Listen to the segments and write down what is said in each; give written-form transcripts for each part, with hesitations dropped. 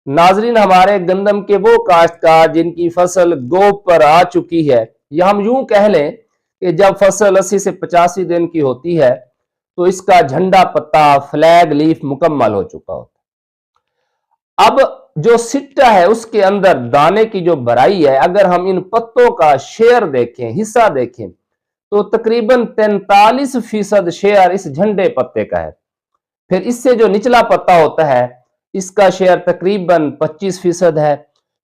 नाजरीन, हमारे गंदम के वो काश्तकार जिनकी फसल गोब पर आ चुकी है, या हम यूं कह लें कि जब फसल 80 से 85 दिन की होती है तो इसका झंडा पत्ता फ्लैग लीफ मुकम्मल हो चुका होता है। अब जो सिट्टा है उसके अंदर दाने की जो भराई है, अगर हम इन पत्तों का शेयर देखें, हिस्सा देखें, तो तकरीबन 43% शेयर इस झंडे पत्ते का है। फिर इससे जो निचला पत्ता होता है इसका शेयर तकरीबन 25% है।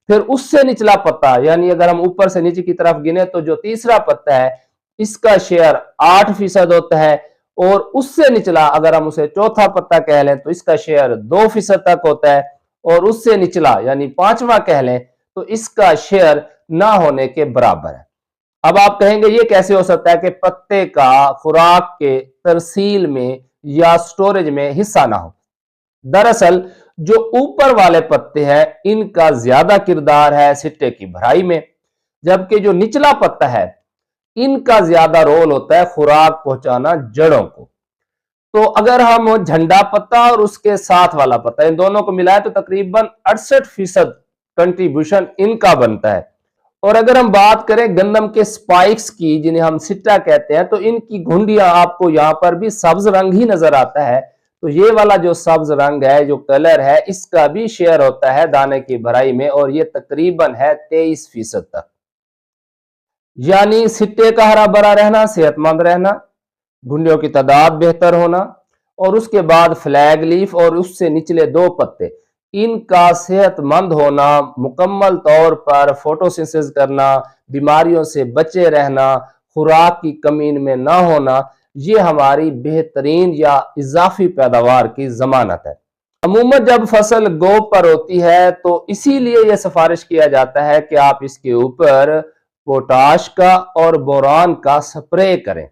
फिर उससे निचला पत्ता, यानी अगर हम ऊपर से नीचे की तरफ गिने तो जो तीसरा पत्ता है इसका शेयर 8% होता है। और उससे निचला अगर हम उसे चौथा पत्ता कह लें तो इसका शेयर 2% तक होता है। और उससे निचला यानी पांचवा कह लें तो इसका शेयर ना होने के बराबर है। अब आप कहेंगे ये कैसे हो सकता है कि पत्ते का खुराक के तरसील में या स्टोरेज में हिस्सा ना हो। दरअसल जो ऊपर वाले पत्ते हैं इनका ज्यादा किरदार है सिट्टे की भराई में, जबकि जो निचला पत्ता है इनका ज्यादा रोल होता है खुराक पहुंचाना जड़ों को। तो अगर हम झंडा पत्ता और उसके साथ वाला पत्ता इन दोनों को मिलाएं तो तकरीबन 68% कंट्रीब्यूशन इनका बनता है। और अगर हम बात करें गंदम के स्पाइक्स की, जिन्हें हम सिट्टा कहते हैं, तो इनकी घुंडियां आपको यहां पर भी सब्ज रंग ही नजर आता है। तो ये वाला जो सब्ज रंग है, जो कलर है, इसका भी शेयर होता है दाने की भराई में और ये तकरीबन है 23% तक। यानी सिट्टे का हरा भरा रहना, सेहतमंद रहना, घुंडियों की तादाद बेहतर होना, और उसके बाद फ्लैग लीफ और उससे निचले दो पत्ते, इनका सेहतमंद होना, मुकम्मल तौर पर फोटोसिंथेसिस करना, बीमारियों से बचे रहना, खुराक की कमी इनमें ना होना, ये हमारी बेहतरीन या इजाफी पैदावार की जमानत है। अमूमन जब फसल गोब पर होती है तो इसीलिए यह सिफारिश किया जाता है कि आप इसके ऊपर पोटाश का और बोरान का स्प्रे करें।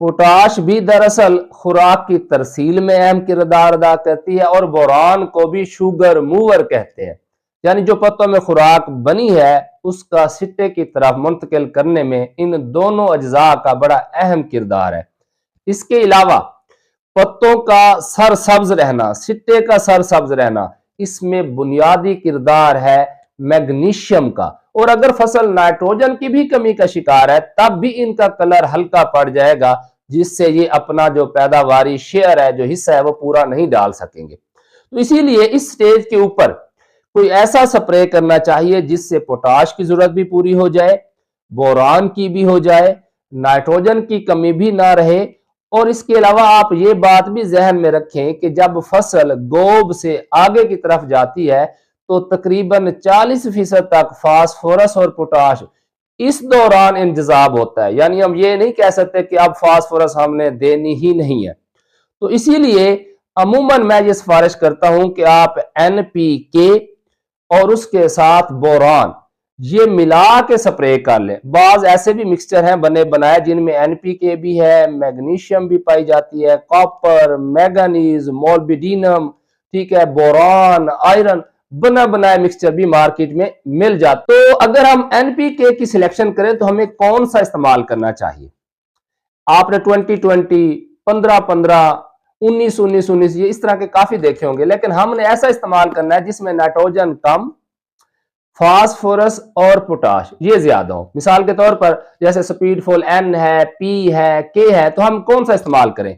पोटाश भी दरअसल खुराक की तरसील में अहम किरदार अदा करती है और बोरान को भी शुगर मूवर कहते हैं, यानी जो पत्तों में खुराक बनी है उसका सिट्टे की तरफ मुंतकिल करने में इन दोनों अज्जा का बड़ा अहम किरदार है। इसके अलावा पत्तों का सरसब्ज रहना, सिट्टे का सरसब्ज रहना, इसमें बुनियादी किरदार है मैग्नीशियम का। और अगर फसल नाइट्रोजन की भी कमी का शिकार है तब भी इनका कलर हल्का पड़ जाएगा, जिससे ये अपना जो पैदावारी शेयर है, जो हिस्सा है, वो पूरा नहीं डाल सकेंगे। तो इसीलिए इस स्टेज के ऊपर कोई ऐसा स्प्रे करना चाहिए जिससे पोटाश की जरूरत भी पूरी हो जाए, बोरान की भी हो जाए, नाइट्रोजन की कमी भी ना रहे। और इसके अलावा आप ये बात भी जहन में रखें कि जब फसल गोब से आगे की तरफ जाती है तो तकरीबन 40% तक फास्फोरस और पोटाश इस दौरान इंतजाम होता है। यानी हम ये नहीं कह सकते कि अब फास्फोरस हमने देनी ही नहीं है। तो इसीलिए अमूमन मैं ये सिफारिश करता हूं कि आप NPK और उसके साथ बोरान ये मिला के स्प्रे कर लें। बाज ऐसे भी मिक्सचर हैं बने बनाए जिनमें NPK भी है, मैग्नीशियम भी पाई जाती है, कॉपर, मैंगनीज, मोल्बिडिनम, ठीक है, बोरान, आयरन, बना बनाया मिक्सचर भी मार्केट में मिल जाता। तो अगर हम NPK की सिलेक्शन करें तो हमें कौन सा इस्तेमाल करना चाहिए? आपने 20-20, 15-15, 19-19, ये इस तरह के काफी देखे होंगे, लेकिन हमने ऐसा इस्तेमाल करना है जिसमें नाइट्रोजन कम, फास्फोरस और पोटाश ये ज्यादा हो। मिसाल के तौर पर जैसे स्पीडफॉल N है, P है, K है, तो हम कौन सा इस्तेमाल करें?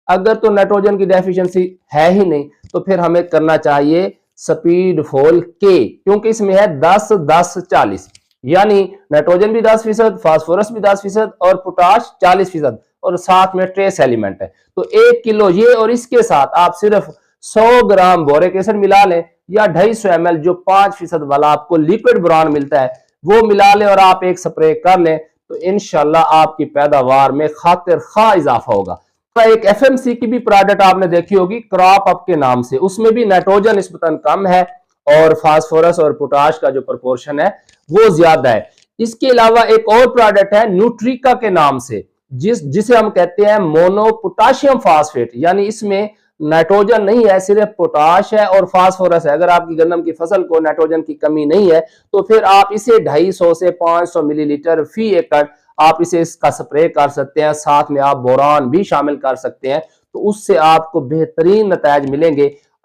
अगर तो नाइट्रोजन की डेफिशिएंसी है ही नहीं तो फिर हमें करना चाहिए स्पीडफॉल K, क्योंकि इसमें है 10-10-40, यानी नाइट्रोजन भी 10%, फास्फोरस भी 10% और पोटाश 40%, और साथ में ट्रेस एलिमेंट है। तो 1 किलो ये और इसके साथ आप सिर्फ 100 ग्राम बोरिक एसिड मिला लें या 250 ml जो 5% वाला आपको लिक्विड बोरान मिलता है वो मिला लें और आप एक स्प्रे कर लें तो इंशाल्लाह आपकी पैदावार में खातिर खा इजाफा होगा। एक FMC की भी प्रोडक्ट आपने देखी होगी क्रॉप अप के नाम से, उसमें भी नाइट्रोजन निस्बतन कम है और फास्फोरस और पोटाश का जो प्रोपोर्शन है वो ज्यादा है। इसके अलावा एक और प्रोडक्ट है न्यूट्रिका के नाम से, जिसे हम कहते हैं मोनो पोटाशियम फास्फेट, यानी इसमें नाइट्रोजन नहीं है, सिर्फ पोटाश है और फास्फोरस है। अगर आपकी गंदम की फसल को नाइट्रोजन की कमी नहीं है तो फिर आप इसे 250 से 500 मिलीलीटर फी एकड़ आप इसे इसका स्प्रे कर सकते हैं। साथ में आप बोरान भी शामिल कर सकते हैं, तो उससे आपको बेहतरीन नतायज मिलेंगे।